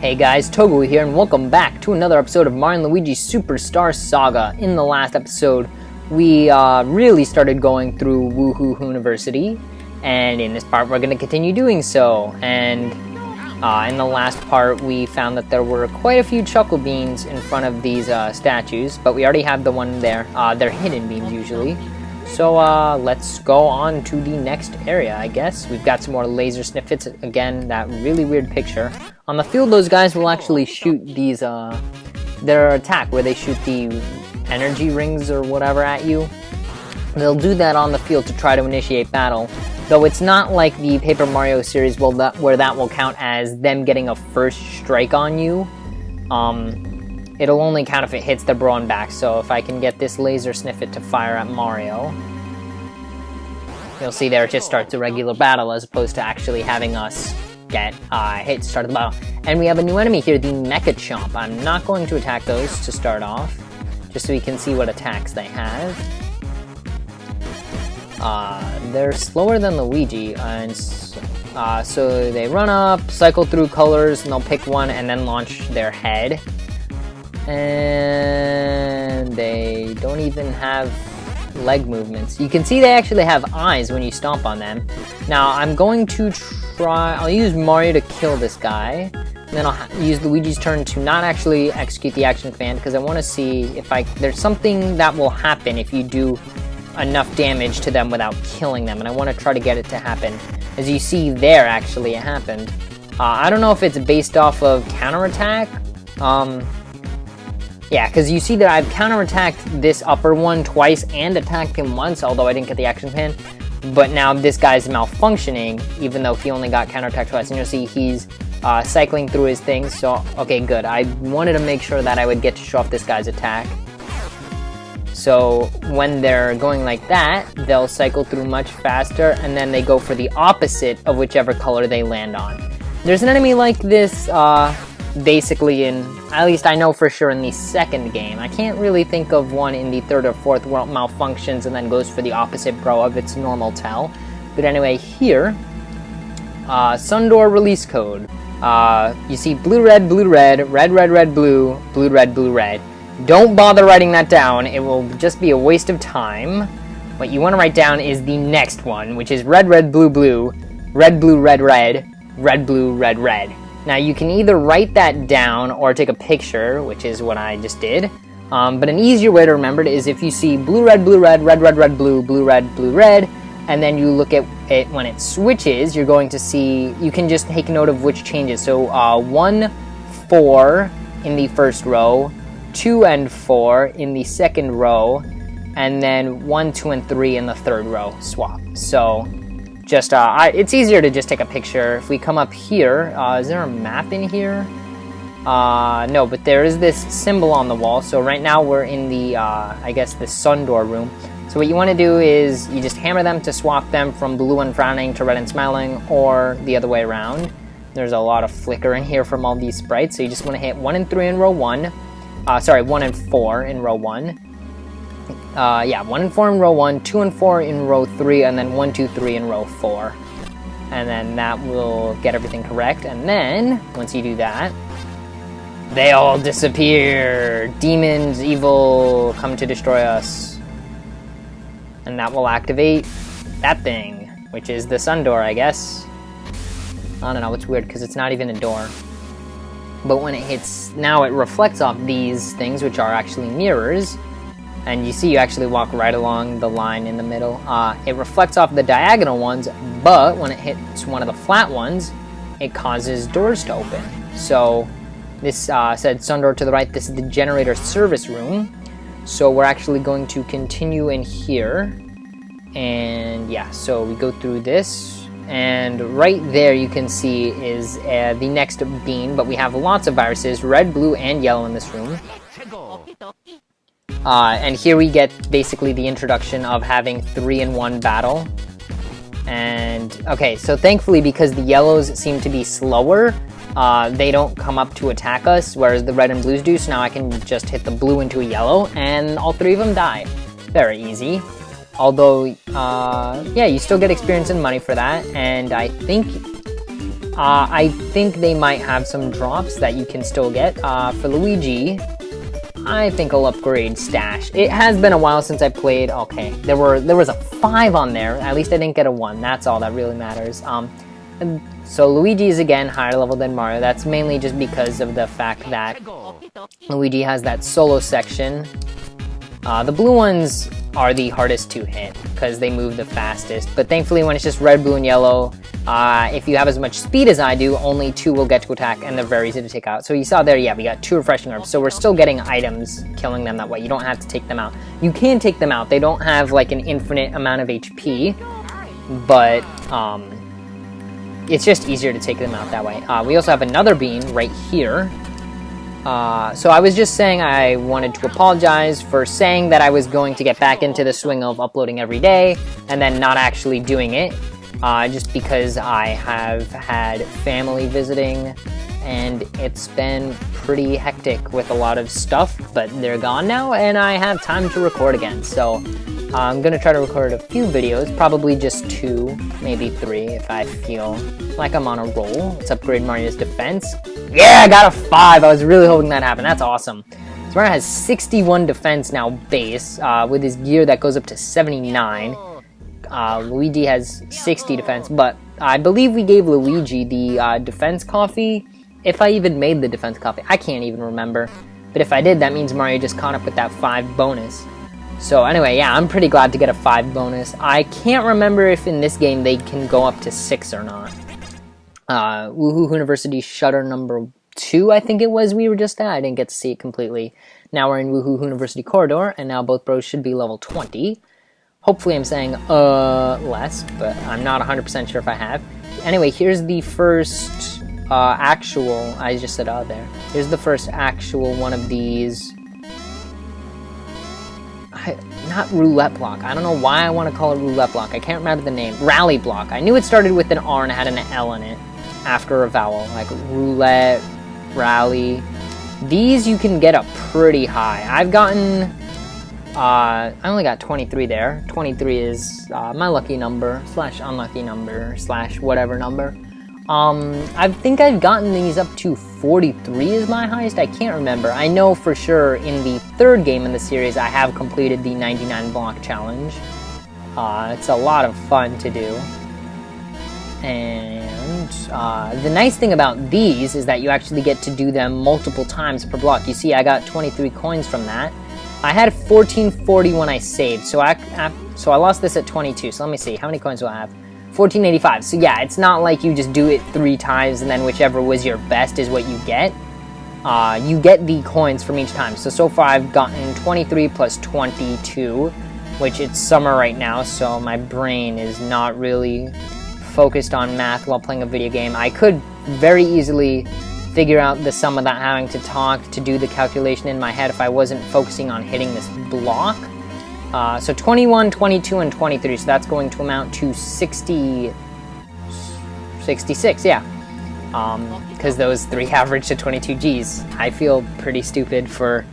Hey guys, togawe here, and welcome back to another episode of Mario & Luigi Superstar Saga. In the last episode, we really started going through Hooniversity, and in this part we're going to continue doing so. And in the last part, we found that there were quite a few chuckle beans in front of these statues, but we already have the one there. They're hidden beans usually. So let's go on to the next area, I guess. We've got some more laser snippets. Again, that really weird picture. On the field, those guys will actually shoot these, their attack, where they shoot the energy rings or whatever at you. They'll do that on the field to try to initiate battle. Though it's not like the Paper Mario series where that will count as them getting a first strike on you. It'll only count if it hits the bro and back, so if I can get this laser snippet to fire at Mario, you'll see there it just starts a regular battle as opposed to actually having us get hit to start the battle. And we have a new enemy here, the Mecha Chomp. I'm not going to attack those to start off, just so we can see what attacks they have. They're slower than Luigi, and so they run up, cycle through colors, and they'll pick one and then launch their head. And they don't even have leg movements. You can see they actually have eyes when you stomp on them. Now I'm going to I'll use Mario to kill this guy, and then I'll use Luigi's turn to not actually execute the action command, because I want to see if there's something that will happen if you do enough damage to them without killing them, and I want to try to get it to happen. As you see there, actually it happened. I don't know if it's based off of counterattack. Yeah, because you see that I've counterattacked this upper one twice and attacked him once, although I didn't get the action command. But now this guy's malfunctioning, even though he only got counterattacked twice. And you'll see he's cycling through his things. So, okay, good. I wanted to make sure that I would get to show off this guy's attack. So when they're going like that, they'll cycle through much faster, and then they go for the opposite of whichever color they land on. There's an enemy like this, basically at least I know for sure in the second game. I can't really think of one in the third or fourth where it malfunctions and then goes for the opposite bro of its normal tell. But anyway, here, Sundoor release code. You see blue, red, blue, red, red, red, red, blue, blue, red, blue, red. Don't bother writing that down, it will just be a waste of time. What you want to write down is the next one, which is red, red, blue, blue, red, blue, red, red, red, blue, red, red. Now you can either write that down or take a picture, which is what I just did. But an easier way to remember it is if you see blue, red, blue, red, red, red, red, blue, blue, red, blue, red, and then you look at it when it switches, you're going to see, you can just take note of which changes. So 1, 4 in the first row, 2 and 4 in the second row, and then 1, 2, and 3 in the third row swap. So just it's easier to just take a picture. If we come up here, is there a map in here? No, but there is this symbol on the wall. So right now we're in the I guess the Sundoor room. So what you want to do is you just hammer them to swap them from blue and frowning to red and smiling, or the other way around. There's a lot of flicker in here from all these sprites, so you just want to hit 1 and 3 in row 1. Sorry, 1 and 4 in row 1. Yeah, 1 and 4 in row 1, 2 and 4 in row 3, and then 1, 2, 3 in row 4. And then that will get everything correct. And then, once you do that, they all disappear. Demons, evil, come to destroy us. And that will activate that thing, which is the sun door, I guess. I don't know, it's weird because it's not even a door. But when it hits, now it reflects off these things, which are actually mirrors. And you see you actually walk right along the line in the middle. It reflects off the diagonal ones, but when it hits one of the flat ones, it causes doors to open. So this said Sundoor to the right. This is the generator service room. So we're actually going to continue in here. And yeah, so we go through this. And right there you can see is the next bean, but we have lots of viruses, red, blue, and yellow in this room. And here we get basically the introduction of having 3-in-1 battle. And okay, so thankfully because the yellows seem to be slower, they don't come up to attack us, whereas the red and blues do. So now I can just hit the blue into a yellow, and all 3 of them die. Very easy. Although, yeah, you still get experience and money for that, and I think I think they might have some drops that you can still get. For Luigi, I think I'll upgrade Stash. It has been a while since I played. Okay, there was a 5 on there. At least I didn't get a 1. That's all that really matters. And so Luigi is again higher level than Mario. That's mainly just because of the fact that Luigi has that solo section. The blue ones are the hardest to hit because they move the fastest. But thankfully, when it's just red, blue, and yellow, if you have as much speed as I do, only 2 will get to attack, and they're very easy to take out. So you saw there, yeah, we got 2 refreshing herbs. So we're still getting items, killing them that way. You don't have to take them out. You can take them out. They don't have like an infinite amount of HP, but it's just easier to take them out that way. We also have another bean right here. So I was just saying I wanted to apologize for saying that I was going to get back into the swing of uploading every day and then not actually doing it, just because I have had family visiting and it's been pretty hectic with a lot of stuff, but they're gone now and I have time to record again. So I'm going to try to record a few videos, probably just 2, maybe 3 if I feel like I'm on a roll. Let's upgrade Mario's defense. Yeah, I got a 5. I was really hoping that happened. That's awesome. So Mario has 61 defense now base, with his gear that goes up to 79. Luigi has 60 defense, but I believe we gave Luigi the defense coffee. If I even made the defense coffee, I can't even remember. But if I did, that means Mario just caught up with that 5 bonus. So anyway, yeah, I'm pretty glad to get a 5 bonus. I can't remember if in this game they can go up to 6 or not. Hooniversity Shutter number 2, I think it was we were just at. I didn't get to see it completely. Now we're in Hooniversity Corridor, and now both bros should be level 20. Hopefully I'm saying less, but I'm not 100% sure if I have. Anyway, here's the first actual, I just said there. Here's the first actual one of these. Not roulette block. I don't know why I want to call it roulette block. I can't remember the name. Rally block. I knew it started with an R and had an L in it after a vowel. Like roulette, rally. These you can get up pretty high. I've gotten... I only got 23 there. 23 is my lucky number, / unlucky number, / whatever number. I think I've gotten these up to 43 is my highest. I can't remember. I know for sure in the 3rd game in the series I have completed the 99 block challenge. It's a lot of fun to do. And the nice thing about these is that you actually get to do them multiple times per block. You see I got 23 coins from that. I had 1440 when I saved, so I lost this at 22. So let me see, how many coins do I have? 1485. So yeah, it's not like you just do it 3 times and then whichever was your best is what you get. You get the coins from each time. So far I've gotten 23 plus 22, which it's summer right now, so my brain is not really focused on math while playing a video game. I could very easily figure out the sum without having to talk to do the calculation in my head if I wasn't focusing on hitting this block. So 21, 22, and 23, so that's going to amount to 66, yeah. Because those 3 average to 22 Gs. I feel pretty stupid for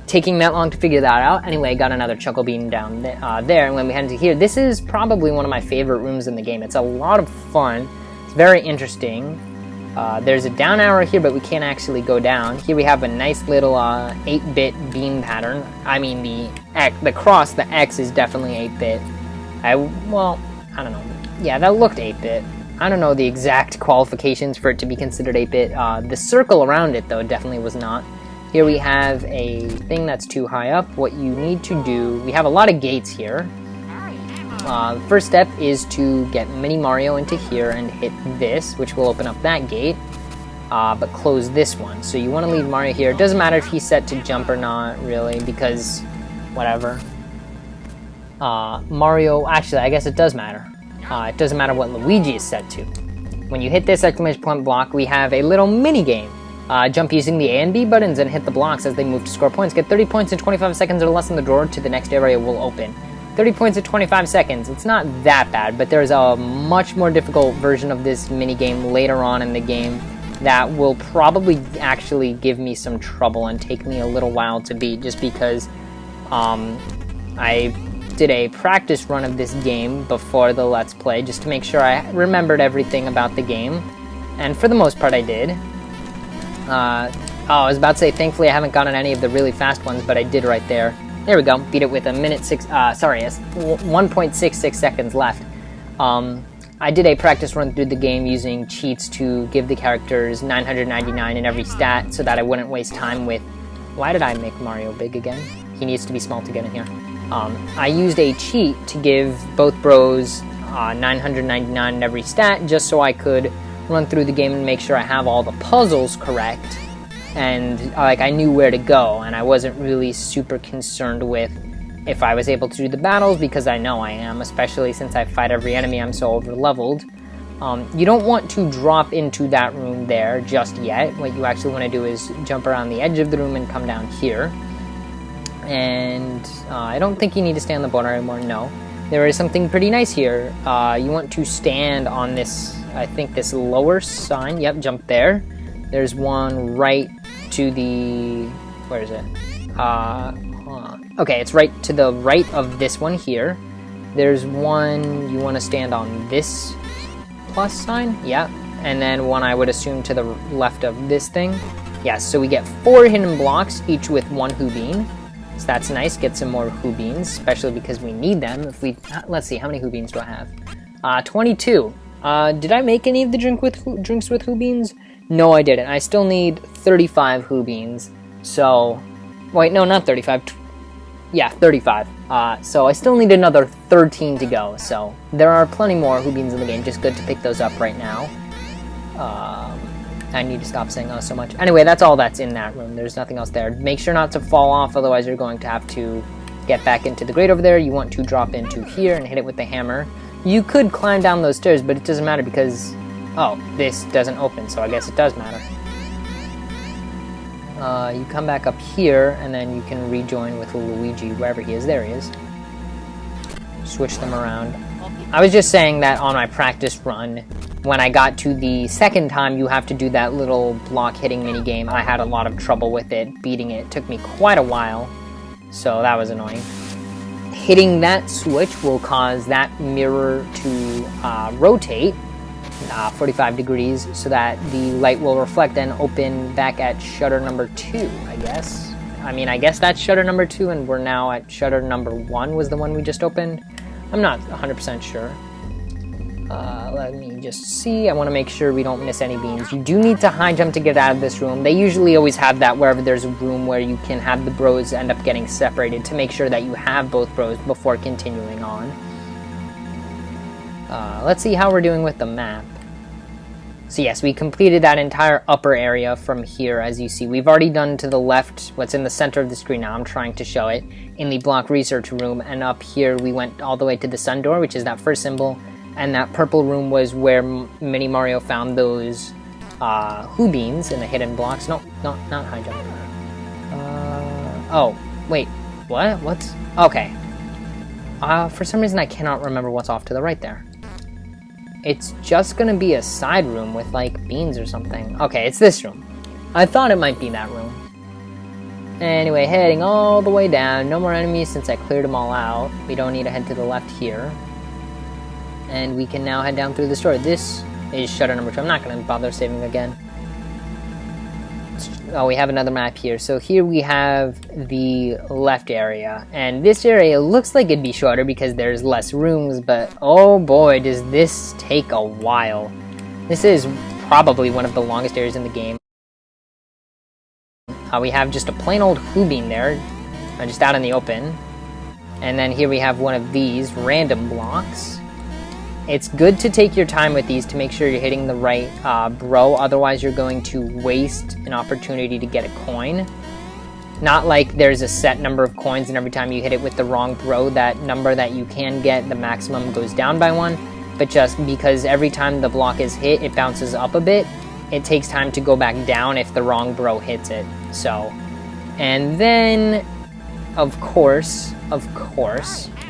taking that long to figure that out. Anyway, got another Chuckle Bean down there, and when we head into here, this is probably one of my favorite rooms in the game. It's a lot of fun. It's very interesting. There's a down arrow here, but we can't actually go down. Here we have a nice little 8-bit beam pattern. I mean, the cross, the X is definitely 8-bit. Well, I don't know. Yeah, that looked 8-bit. I don't know the exact qualifications for it to be considered 8-bit. The circle around it, though, definitely was not. Here we have a thing that's too high up. What you need to do, we have a lot of gates here. The first step is to get Mini Mario into here and hit this, which will open up that gate, but close this one. So you want to leave Mario here. It doesn't matter if he's set to jump or not, really, because whatever. Mario, actually, I guess it does matter. It doesn't matter what Luigi is set to. When you hit this exclamation point block, we have a little mini game. Jump using the A and B buttons and hit the blocks as they move to score points. Get 30 points in 25 seconds or less, and the door to the next area will open. 30 points in 25 seconds. It's not that bad, but there's a much more difficult version of this minigame later on in the game that will probably actually give me some trouble and take me a little while to beat, just because I did a practice run of this game before the Let's Play, just to make sure I remembered everything about the game. And for the most part I did. I was about to say, thankfully I haven't gotten any of the really fast ones, but I did right there. There we go, beat it with 1.66 seconds left. I did a practice run through the game using cheats to give the characters 999 in every stat so that I wouldn't waste time with... Why did I make Mario big again? He needs to be small to get in here. I used a cheat to give both bros 999 in every stat just so I could run through the game and make sure I have all the puzzles correct. And like I knew where to go, and I wasn't really super concerned with if I was able to do the battles, because I know I am, especially since I fight every enemy, I'm so over-leveled. You don't want to drop into that room there just yet. What you actually want to do is jump around the edge of the room and come down here. And I don't think you need to stay on the border anymore, no. There is something pretty nice here. You want to stand on this, I think this lower sign. Yep, jump there. There's one right to the... where is it? Okay, it's right to the right of this one here. There's one you want to stand on this plus sign. Yep. And then one I would assume to the left of this thing. Yes, so we get 4 hidden blocks, each with 1 Hoobeen. So that's nice, get some more Hoobeens, especially because we need them. If we... let's see, how many Hoobeens do I have? 22. Did I make any of the drinks with Hoobeens? No, I didn't. I still need 35 Hoobeens. So... wait, no, not 35. Yeah, 35. So I still need another 13 to go. So there are plenty more Hoobeens in the game. Just good to pick those up right now. I need to stop saying oh so much. Anyway, that's all that's in that room. There's nothing else there. Make sure not to fall off, otherwise you're going to have to get back into the grate over there. You want to drop into here and hit it with the hammer. You could climb down those stairs, but it doesn't matter because... oh, this doesn't open, so I guess it does matter. You come back up here, and then you can rejoin with Luigi, wherever he is. There he is. Switch them around. I was just saying that on my practice run, when I got to the second time you have to do that little block hitting minigame, I had a lot of trouble with it, beating it. It took me quite a while, so that was annoying. Hitting that switch will cause that mirror to rotate 45 degrees so that the light will reflect and open back at shutter number 2, I guess. I mean, I guess that's shutter number 2 and we're now at shutter number 1 was the one we just opened. I'm not 100% sure. Let me just see. I want to make sure we don't miss any beams. You do need to high jump to get out of this room. They usually always have that wherever there's a room where you can have the bros end up getting separated to make sure that you have both bros before continuing on. Let's see how we're doing with the map. So yes, we completed that entire upper area from here, as you see. We've already done to the left, what's in the center of the screen now, I'm trying to show it, in the block research room, and up here we went all the way to the sun door, which is that first symbol, and that purple room was where Mini Mario found those Hoobeens in the hidden blocks. No, not high jump. Oh, wait, what? What's... okay. For some reason I cannot remember what's off to the right there. It's just gonna be a side room with, like, beans or something. Okay, it's this room. I thought it might be that room. Anyway, heading all the way down. No more enemies since I cleared them all out. We don't need to head to the left here. And we can now head down through this door. This is shutter number 2. I'm not gonna bother saving again. Oh, we have another map here. So here we have the left area. And this area looks like it'd be shorter because there's less rooms, but oh boy, does this take a while. This is probably one of the longest areas in the game. We have just a plain old Hoobeen there, just out in the open. And then here we have one of these random blocks. It's good to take your time with these to make sure you're hitting the right bro, otherwise you're going to waste an opportunity to get a coin. Not like there's a set number of coins and every time you hit it with the wrong bro, that number that you can get, the maximum goes down by 1, but just because every time the block is hit, it bounces up a bit, it takes time to go back down if the wrong bro hits it. So, and then, of course,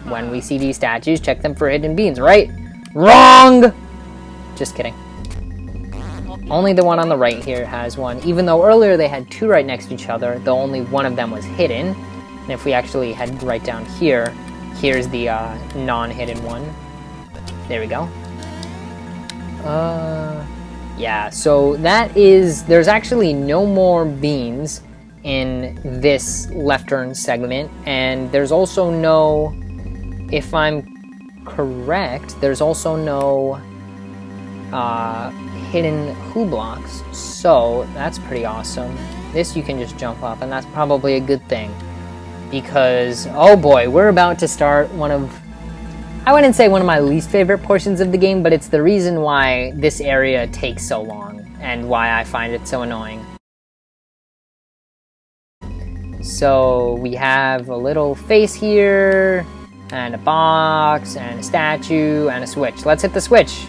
when we see these statues, check them for hidden beans, right? Wrong! Just kidding. Only the one on the right here has one. Even though earlier they had 2 right next to each other, though only one of them was hidden. And if we actually head right down here, here's the non-hidden one. There we go. Yeah, so there's actually no more beans in this left turn segment, and there's also no, if I'm correct, there's also no hidden Who blocks, so that's pretty awesome. This you can just jump up, and that's probably a good thing, because, oh boy, we're about to start one of, I wouldn't say one of my least favorite portions of the game, but it's the reason why this area takes so long, and why I find it so annoying. So we have a little face here, and a box, and a statue, and a switch. Let's hit the switch.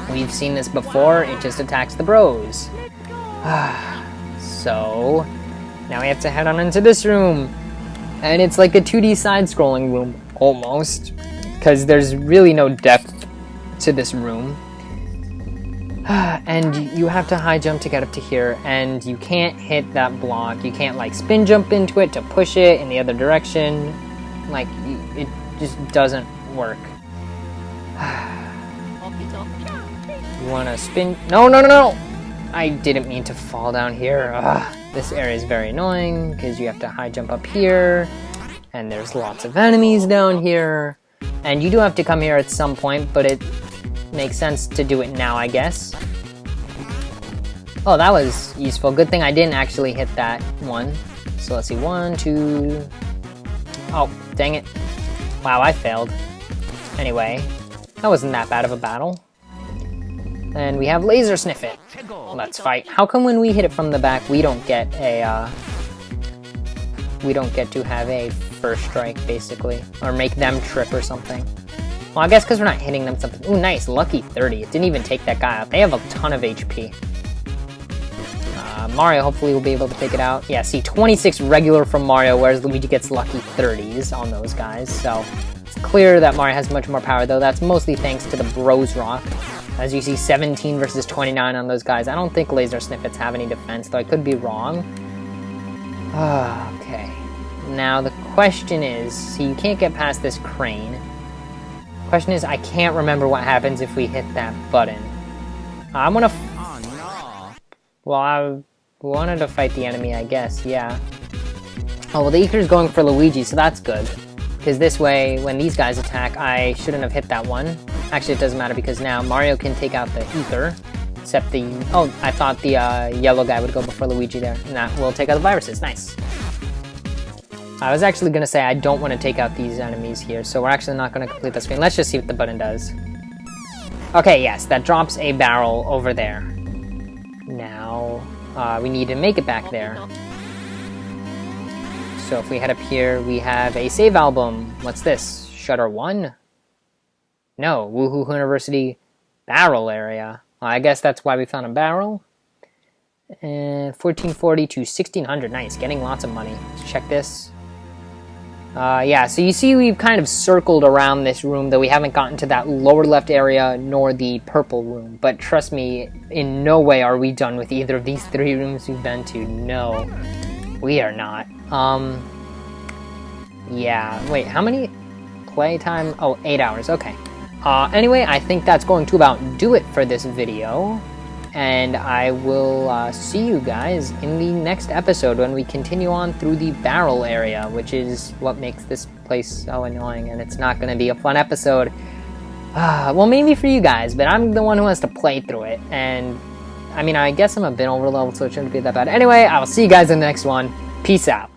We've seen this before, it just attacks the bros. So, now we have to head on into this room. And it's like a 2D side-scrolling room, almost. Because there's really no depth to this room. And you have to high jump to get up to here, and you can't hit that block. You can't like spin jump into it to push it in the other direction. Like, it just doesn't work. You wanna spin? No, no, no, no! I didn't mean to fall down here. This area is very annoying, because you have to high jump up here, and there's lots of enemies down here. And you do have to come here at some point, but it makes sense to do it now, I guess. Oh, that was useful. Good thing I didn't actually hit that one. So let's see, 1, 2... Oh, dang it. Wow, I failed. Anyway, that wasn't that bad of a battle. And we have Laser Sniff It. Let's fight. How come when we hit it from the back, we don't get a, we don't get to have a first strike, basically? Or make them trip or something? Well, I guess because we're not hitting them something. Ooh, nice. Lucky 30. It didn't even take that guy out. They have a ton of HP. Mario hopefully will be able to take it out. Yeah, see, 26 regular from Mario, whereas Luigi gets lucky 30s on those guys. So, it's clear that Mario has much more power, though. That's mostly thanks to the Bros Rock. As you see, 17 versus 29 on those guys. I don't think Laser Snippets have any defense, though I could be wrong. Okay. Now, the question is, see, you can't get past this crane. Question is, I can't remember what happens if we hit that button. I'm gonna... Well, I wanted to fight the enemy, I guess, yeah. Oh, well, the Eeker's going for Luigi, so that's good. Because this way, when these guys attack, I shouldn't have hit that one. Actually, it doesn't matter, because now Mario can take out the Eeker. Except the... Oh, I thought the yellow guy would go before Luigi there. And that will take out the viruses. Nice. I was actually going to say I don't want to take out these enemies here, so we're actually not going to complete the screen. Let's just see what the button does. Okay, yes, that drops a barrel over there. Now, we need to make it back there. So if we head up here, we have a save album. What's this? Shutter 1? No, Woohoo Hooniversity barrel area. Well, I guess that's why we found a barrel. And 1440 to 1600. Nice, getting lots of money. Let's check this. Yeah, so you see we've kind of circled around this room, though we haven't gotten to that lower left area nor the purple room. But trust me, in no way are we done with either of these 3 rooms we've been to. No, we are not. Yeah, wait, how many playtime? Oh, 8 hours, okay. Anyway, I think that's going to about do it for this video. And I will see you guys in the next episode when we continue on through the barrel area, which is what makes this place so annoying, and it's not going to be a fun episode. Well, maybe for you guys, but I'm the one who has to play through it, and I mean, I guess I'm a bit over leveled, so it shouldn't be that bad. Anyway, I will see you guys in the next one. Peace out.